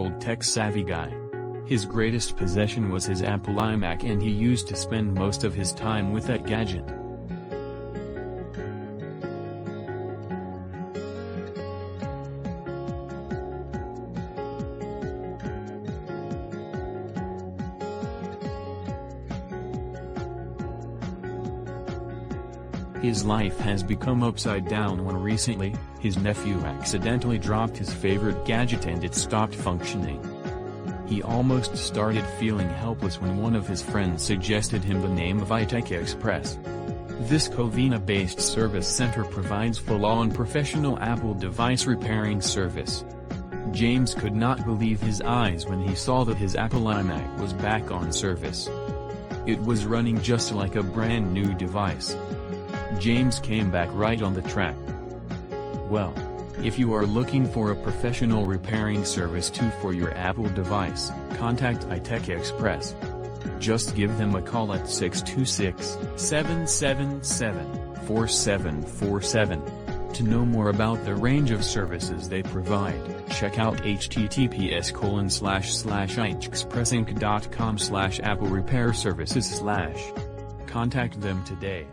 20-year-old tech-savvy guy. His greatest possession was his Apple iMac, and he used to spend most of his time with that gadget. His life has become upside down when recently, his nephew accidentally dropped his favorite gadget and it stopped functioning. He almost started feeling helpless when one of his friends suggested him the name of iTech Xpress. This Covina-based service center provides full-on professional Apple device repairing service. James could not believe his eyes when he saw that his Apple iMac was back on service. It was running just like a brand new device. James came back right on the track. Well, if you are looking for a professional repairing service too for your Apple device, contact iTech Xpress. Just give them a call at 626-777-4747. To know more about the range of services they provide, check out https://iTechexpressinc.com/Apple Repair Services/. Contact them today.